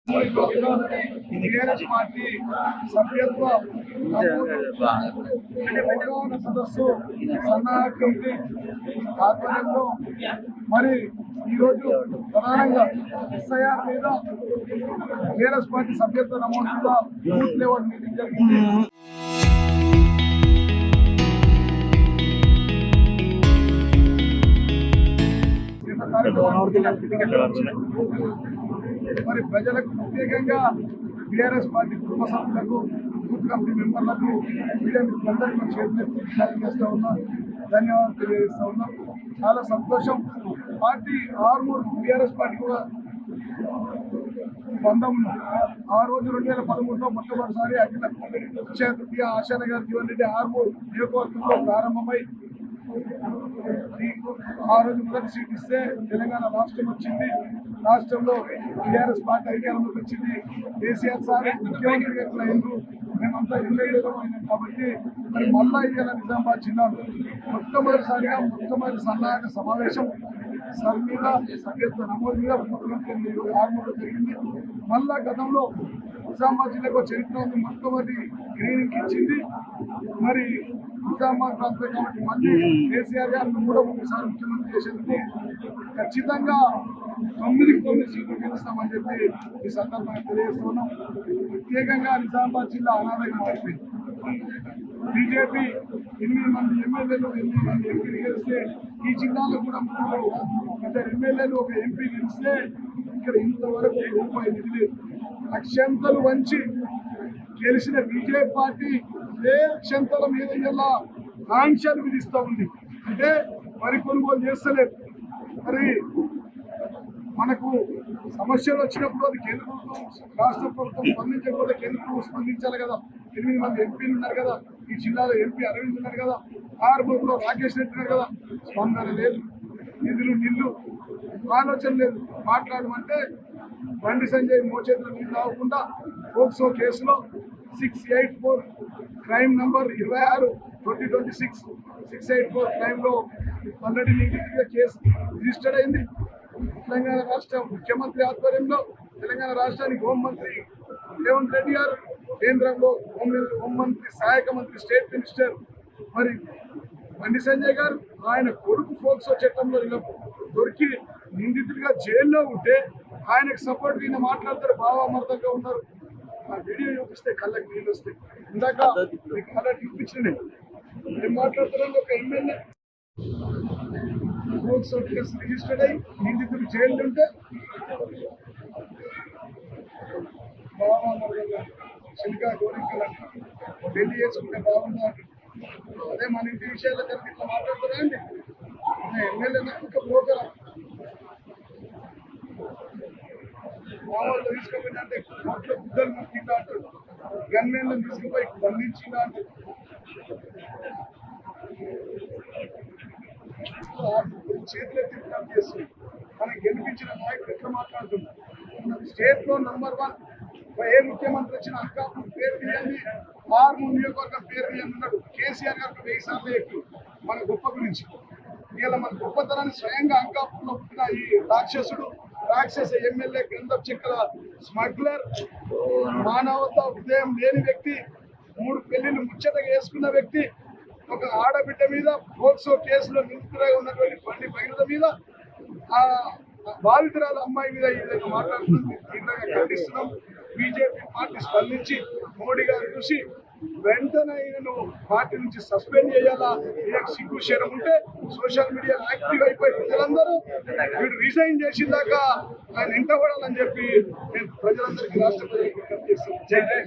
TRS party సభ్యత్వ అవగాహన సదస్సు సన్నాహ కమిటీ ఆధ్వర్యంలో మరి ఈరోజు ప్రధానంగా ఎస్ఐఆర్ మీద టీఆర్ఎస్ పార్టీ సభ్యత్వ నమోదు మీద బూత్ లెవెల్ మీటింగ్ జరిగింది. మరి ప్రజలకు ప్రత్యేకంగా టీఆర్ఎస్ పార్టీ కుటుంబ సభ్యులకు బూత్ కమిటీ మెంబర్లకు మీడియా మిత్రులందరికీ చేతులెత్తి చేస్తూ ఉన్నాం, ధన్యవాదాలు తెలియజేస్తూ ఉన్నాం. చాలా సంతోషం. పార్టీ ఆర్మూర్ టీఆర్ఎస్ పార్టీ కూడా బంధం ఆ రోజు 2013లో మొట్టమొదటిసారి అఖిల తృతీయ ఆశానగర్ జీవన్ రెడ్డి ఆర్మూర్ నియోజకవర్గంలో ప్రారంభమై ఆ రోజు మొదటి సీట్ ఇస్తే తెలంగాణ రాష్ట్రం వచ్చింది. రాష్ట్రంలో టీఆర్ఎస్ పార్టీ అధికారంలోకి వచ్చింది. కేసీఆర్ సార్ ముఖ్యమంత్రిగా అయింది. మేమంతా ఇల్లు కాబట్టి మరి మళ్ళా ఇవాళ నిజామాబాద్ జిల్లాలో మొట్టమొదటి సన్నాహక సమావేశం సార్ మీద సభ్యత్వ నమోదు మీద ఆర్మూర్లో జరిగింది. మళ్ళా గతంలో నిజామాబాద్ జిల్లాకు చరిత్ర ఉంది. మొట్టమొదటి గ్రీనింగ్ ఇచ్చింది మరి నిజామాబాద్ ప్రాంతం కాబట్టి మళ్ళీ కేసీఆర్ గారిని మూడోసారి ముఖ్యమంత్రి చేసేందుకు ఖచ్చితంగా 9 సీట్లు గెలుస్తామని చెప్పి ఈ సందర్భంగా తెలియజేస్తున్నాం. ప్రత్యేకంగా నిజామాబాద్ జిల్లా అనాథగా మారిపోయింది. బీజేపీ 8 మంది ఎమ్మెల్యేలు 8 మంది ఎంపీలు గెలిస్తే ఈ జిల్లాలో కూడా 2 ఎమ్మెల్యేలు 1 ఎంపీ గెలిస్తే ఇక్కడ ఇంతవరకు రూపాయి నిధులు అక్షంతలు వంచి గెలిచిన బీజేపీ పార్టీ అక్షంతల మీద ఇలా ఆంక్షలు విధిస్తూ ఉంది. అంటే వరి కొనుగోలు చేస్తలేదు. మరి మనకు సమస్యలు వచ్చినప్పుడు అది కేంద్ర ప్రభుత్వం రాష్ట్ర ప్రభుత్వం స్పందించకపోతే కేంద్ర ప్రభుత్వం స్పందించాలి కదా. 8 మంది ఎంపీలు ఉన్నారు కదా, ఈ జిల్లాలో ఎంపీ అరవింద్ ఉన్నారు కదా, ఆర్మూర్లో రాకేష్ రెడ్డి ఉన్నారు కదా. స్పందన లేదు, నిధులు ఆలోచన లేదు. మాట్లాడమంటే బండి సంజయ్ మోచేతుల నీళ్ళు తాగకుండా పోక్సో కేసులో 684 క్రైమ్ నంబర్ 26/2026 684 క్రైమ్లో ఆల్రెడీ నిందితుడిగా కేసు రిజిస్టర్ అయింది. తెలంగాణ రాష్ట్ర ముఖ్యమంత్రి ఆధ్వర్యంలో తెలంగాణ రాష్ట్రానికి హోంమంత్రి రేవంత్ రెడ్డి గారు, కేంద్రంలో హోంమంత్రి సహాయక మంత్రి స్టేట్ మినిస్టర్ మరి బండి సంజయ్ గారు ఆయన కొడుకు పోక్సో చట్టంలో దొరికి నిందితుడిగా జైల్లో ఉంటే ఆయనకు సపోర్ట్ ఈయన మాట్లాడతారు. భావామర్థంగా ఉన్నారు. ఆ వీడియో చూపిస్తే కళ్ళకి నీళ్ళు వస్తాయి. ఇందాక కళ్ళ చూపించిన ఏం మాట్లాడుతున్నాను. ఒక ఎమ్మెల్యే పోక్సో కేసు రిజిస్టర్డ్ అయ్యి నిందితుడు జైలు ఉంటే భావామర్థంగా చిలికా గోరింకలంట పెళ్లి చేసుకుంటే బాగున్నారు. అదే మన ఇంటి విషయాల్లో జరిగి ఇట్లా మాట్లాడుతున్నా అండి. ఎమ్మెల్యే ఒక బ్రోకర్ మామూలు తీసుకుపోయిందంటే కోర్టులో బుద్ధలు ముక్కిందా అంటాడు. గన్మెన్లను తీసుకుపోయి బంధించిందా అంటే చేతులెత్తి చేస్తుంది. మనం గెలిపించిన నాయకుడు ఎట్లా మాట్లాడుతున్నాం. స్టేట్ లో నంబర్ 1 ఏ ముఖ్యమంత్రి వచ్చిన అంకాపూర్ పేరు తీయండి, ఆర్మూర్ నియోజకవర్గం పేరు తీయండి ఉన్నాడు. కేసీఆర్ గారికి 1000 సార్లు ఎక్కువ మన గొప్ప గురించి. ఇలా మన గొప్పతనాన్ని స్వయంగా అంకాపూర్లో పుట్టిన ఈ రాక్షస ఎమ్మెల్యే గ్రంథం చెక్కల స్మగ్లర్, మానవత హృదయం లేని వ్యక్తి, 3 పెళ్లిళ్ళు ముచ్చటగా వేసుకున్న వ్యక్తి, ఒక ఆడబిడ్డ మీద పోక్సో కేసులో నిందితుడిగా ఉన్నటువంటి బండి బయట మీద ఆ బాధితురాల అమ్మాయి మీద ఏదైనా మాట్లాడుతుంది. తీవ్రంగా ఖండిస్తున్నాం. బీజేపీ పార్టీ స్పందించి మోడీ గారు చూసి వెంటనే ఈయనను పార్టీ నుంచి సస్పెండ్ చేయాలా. ఈయనకు సిగ్గు శరం ఉంటే సోషల్ మీడియా యాక్టివ్ అయిపోయి ప్రజలందరూ వీడు రిజైన్ చేసిందాకా ఆయన ఎంటబడాలని చెప్పి నేను ప్రజలందరికీ రాష్ట్ర ప్రజలకు విజ్ఞప్తి చేస్తున్నాను. జై జై.